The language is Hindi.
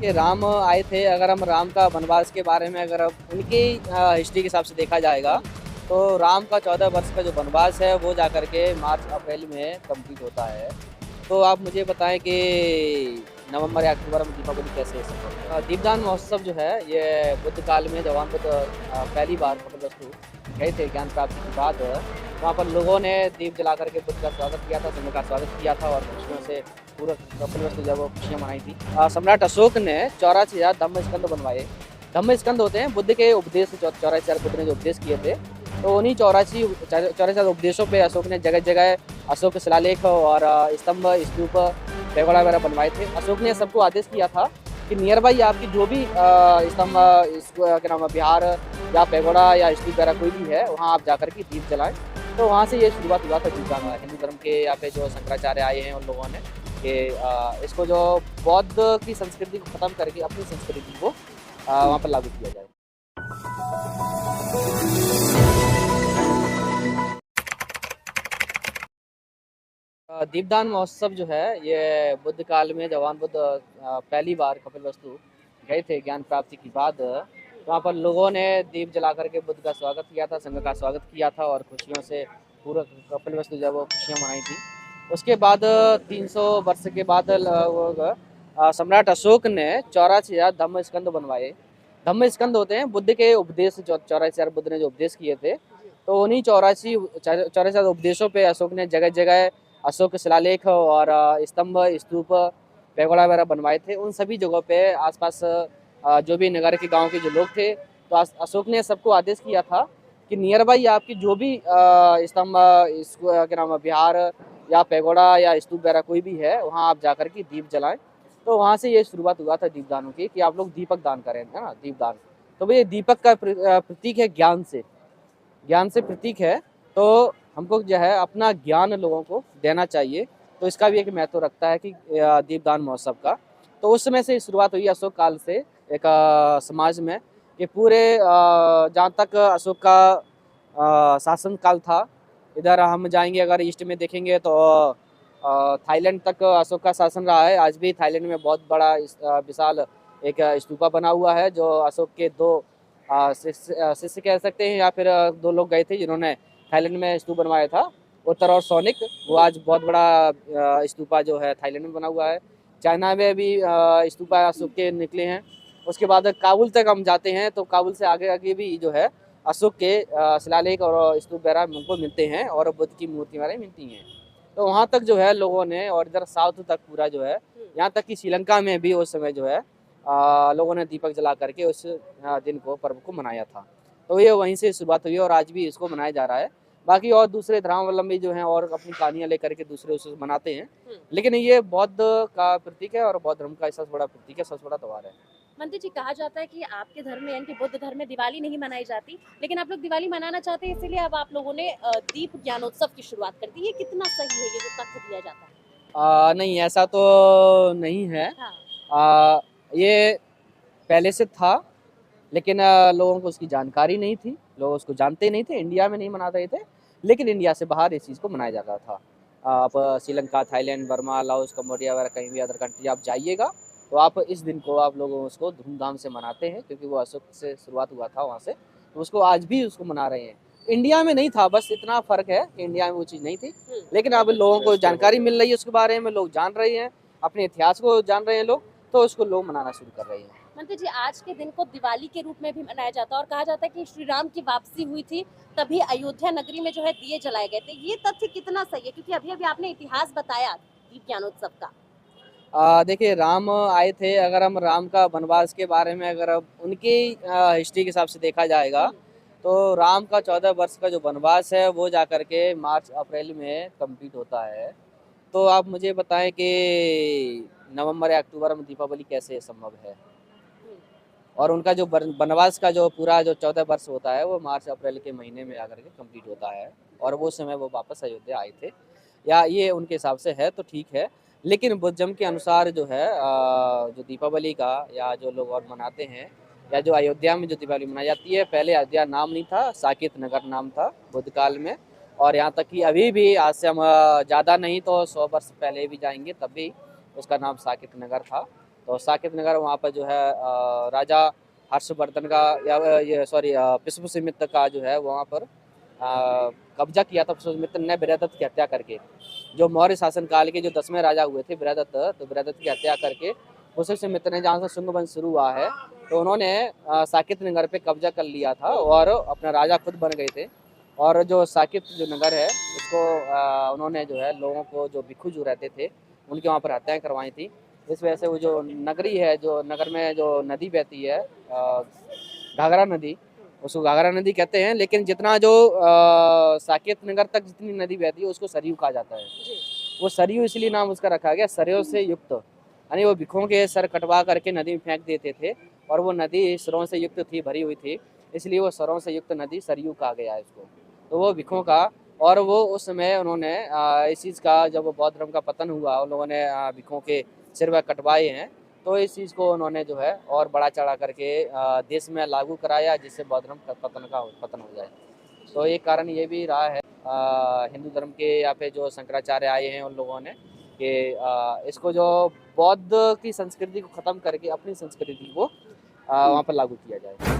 कि राम आए थे। अगर हम राम का वनवास के बारे में अगर अब उनकी हिस्ट्री के हिसाब से देखा जाएगा, तो राम का 14 वर्ष का जो वनवास है वो जाकर के मार्च अप्रैल में कंप्लीट होता है। तो आप मुझे बताएं कि नवंबर या अक्टूबर में दीपावली कैसे संभव है? दीपदान महोत्सव जो है ये बुद्ध काल में जवान बुद्ध पहली बार कपिलवस्तु गए थे ज्ञान प्राप्ति के बाद। वहाँ पर लोगों ने दीप जला करके बुद्ध का स्वागत किया था, संघ का स्वागत किया था और खुशियों से पूरा कपिलवस्तु जब वो खुशियाँ मनाई थी। सम्राट अशोक ने 84,000 धम्म स्कंद बनवाए। धम्म स्कंद होते हैं बुद्ध के उपदेश, 84,000 बुद्ध ने जो उपदेश किए थे, तो उन्हीं 84,000 उपदेशों पे अशोक ने जगह जगह अशोक के शिलालेख और स्तंभ, स्तूप, पैगोडा वगैरह बनवाए थे। अशोक ने सबको आदेश किया था कि नियर बाई आपकी जो भी स्तंभ, क्या नाम है, विहार या पैगोडा या स्तूप वगैरह कोई भी है, वहाँ आप जाकर के दीप जलाएं। तो वहाँ से ये शुरुआत हुआ था दीपदान। हिंदू धर्म के यहाँ पे जो शंकराचार्य आए हैं उन लोगों ने कि इसको जो बौद्ध की संस्कृति को खत्म करके अपनी संस्कृति को वहाँ पर लागू किया जाए। दीपदान महोत्सव जो है ये बुद्ध काल में जवान बुद्ध पहली बार कपिलवस्तु गए थे ज्ञान प्राप्ति के बाद। वहाँ पर लोगों ने दीप जला करके बुद्ध का स्वागत किया था, संघ का स्वागत किया था और खुशियों से पूरा कपिलवस्तु जब वो खुशियाँ मनाई थी। उसके बाद 300 वर्ष के बाद सम्राट अशोक ने 84,000 धम्म स्कंद बनवाए। धम्म स्कंद होते हैं बुद्ध के उपदेश, 84,000 बुद्ध ने जो उपदेश किए थे, तो उन्हीं 84,000 उपदेशों पे अशोक ने जगह जगह अशोक के शिलालेख और स्तंभ, स्तूप, पैगोडा वगैरह बनवाए थे। उन सभी जगहों पे आसपास जो भी नगर के गांव के जो लोग थे, तो अशोक ने सबको आदेश किया था कि नियर बाई आपकी जो भी स्तंभ, क्या नाम है, विहार या पैगोडा या स्तूप वगैरह कोई भी है, वहाँ आप जाकर के दीप जलाएं। तो वहाँ से ये शुरुआत हुआ था दीपदानों की कि आप लोग दीपक दान करें, है ना, दीपदान। तो भाई दीपक का प्रतीक है ज्ञान से, ज्ञान से प्रतीक है। तो हमको जो है अपना ज्ञान लोगों को देना चाहिए। तो इसका भी एक महत्व रखता है कि दीपदान महोत्सव का। तो उस समय से शुरुआत हुई अशोक काल से एक समाज में कि पूरे जहाँ तक अशोक का शासन काल था, इधर हम जाएंगे अगर ईस्ट में देखेंगे तो थाईलैंड तक अशोक का शासन रहा है। आज भी थाईलैंड में बहुत बड़ा विशाल एक स्तूपा बना हुआ है जो अशोक के दो शिष्य कह सकते हैं या फिर दो लोग गए थे जिन्होंने थाईलैंड में स्तूप बनवाया था, उत्तर और सोनिक। वो आज बहुत बड़ा स्तूपा जो है थाईलैंड में बना हुआ है। चाइना में भी स्तूपा अशोक के निकले हैं। उसके बाद काबुल तक हम जाते हैं तो काबुल से आगे आगे भी जो है अशोक के शिलालेख और स्तूप वगैरह हमको मिलते हैं और बुद्ध की मूर्ति वगैरह मिलती हैं। तो वहाँ तक जो है लोगों ने, और इधर साउथ तक पूरा जो है, यहाँ तक कि श्रीलंका में भी उस समय जो है लोगों ने दीपक जला करके उस दिन को, पर्व को मनाया था। तो ये वहीं से शुरुआत हुई और आज भी इसको मनाया जा रहा है। बाकी और दूसरे धर्मावलंबी जो हैं और अपनी कहानियां लेकर के दूसरे उसे मनाते हैं, लेकिन ये बौद्ध का प्रतीक है और बौद्ध धर्म का सबसे बड़ा प्रतीक है, सबसे बड़ा त्योहार है। मंत्री जी, कहा जाता है कि आपके धर्म में यानी कि बुद्ध धर्म में दिवाली नहीं मनाई जाती, लेकिन आप लोग दिवाली मनाना चाहते हैं, इसीलिए अब आप लोगों ने दीप ज्ञानोत्सव की शुरुआत कर दी। ये कितना सही है, ये जो तथ्य दिया जाता है? नहीं, ऐसा तो नहीं है। हाँ। ये पहले से था, लेकिन लोगों को उसकी जानकारी नहीं थी, लोग उसको जानते नहीं थे, इंडिया में नहीं मना रहे थे, लेकिन इंडिया से बाहर इस चीज़ को मनाया जाता था। आप Sri Lanka, Thailand, Burma, Laos, Cambodia वगैरह कहीं भी अदर कंट्री आप जाइएगा तो आप इस दिन को आप लोग उसको धूमधाम से मनाते हैं, क्योंकि वो अशोक से शुरुआत हुआ था वहाँ से, तो उसको आज भी उसको मना रहे हैं। इंडिया में नहीं था, बस इतना फ़र्क है कि इंडिया में वो चीज़ नहीं थी, लेकिन अब लोगों को जानकारी मिल रही है उसके बारे में, लोग जान रहे हैं, अपने इतिहास को जान रहे हैं लोग, तो उसको लोग मनाना शुरू कर रहे हैं। मंत्री जी, आज के दिन को दिवाली के रूप में भी मनाया जाता है और कहा जाता है कि श्री राम की वापसी हुई थी, तभी अयोध्या नगरी में जो है दिए जलाए गए थे। ये तथ्य कितना सही है, क्योंकि अभी अभी आपने इतिहास बताया दीप ज्ञानोत्सव का। देखिए राम आए थे। अगर हम राम का वनवास के बारे में अगर अब उनकी हिस्ट्री के हिसाब से देखा जाएगा, तो राम का 14 वर्ष का जो वनवास है वो जाकर के मार्च अप्रैल में कंप्लीट होता है। तो आप मुझे बताएं कि नवंबर या अक्टूबर में दीपावली कैसे संभव है? और उनका जो वनवास का जो पूरा जो 14 वर्ष होता है वो मार्च अप्रैल के महीने में आकर के कंप्लीट होता है, और वो समय वो वापस अयोध्या आए थे। या ये उनके हिसाब से है तो ठीक है, लेकिन बुद्धिज्म के अनुसार जो है जो दीपावली का या जो लोग और मनाते हैं, या जो अयोध्या में जो दीपावली मनाई जाती है, पहले अयोध्या नाम नहीं था, साकेत नगर नाम था बुद्ध काल में। और यहाँ तक कि अभी भी आज से हम ज़्यादा नहीं तो 100 वर्ष पहले भी जाएंगे तब भी उसका नाम साकेत नगर था। तो साकेत नगर वहाँ पर जो है राजा हर्षवर्धन का या ये सॉरी पुष्यमित्र का जो है वहाँ पर कब्जा किया था पुष्यमित्र ने बृहदत्त की हत्या करके। जो मौर्य शासन काल के जो 10वें राजा हुए थे बृहदत्त, तो बृहदत्त की हत्या करके पुष्यमित्र ने जहाँ से शुंग वंश शुरू हुआ है तो उन्होंने साकेत नगर पे कब्जा कर लिया था और अपना राजा खुद बन गए थे। और जो साकेत जो नगर है उसको उन्होंने जो है लोगों को जो भिक्षु जो रहते थे उनके वहाँ पर हत्याएं करवाई थी। इस वजह से वो जो नगरी है, जो नगर में जो नदी बहती है घाघरा नदी, उसको घाघरा नदी कहते हैं, लेकिन जितना जो साकेत नगर तक जितनी नदी बहती है उसको सरयू कहा जाता है। वो सरयू इसलिए नाम उसका रखा गया, सरयों से युक्त, यानी वो भिक्षुओं के सर कटवा करके नदी में फेंक देते थे और वो नदी सरों से युक्त थी, भरी हुई थी, इसलिए वो सरों से युक्त नदी सरयू कहा गया है इसको। तो वो भिक्षुओं का, और वो उस समय उन्होंने इस चीज़ का, जब बौद्ध धर्म का पतन हुआ उन लोगों ने भिक्षुओं के सिर वह कटवाए हैं, तो इस चीज़ को उन्होंने जो है और बड़ा चढ़ा करके देश में लागू कराया जिससे बौद्ध धर्म का पतन हो जाए। तो एक कारण ये भी रहा है हिंदू धर्म के या फिर जो शंकराचार्य आए हैं उन लोगों ने कि इसको जो बौद्ध की संस्कृति को ख़त्म करके अपनी संस्कृति को वहाँ पर लागू किया जाए।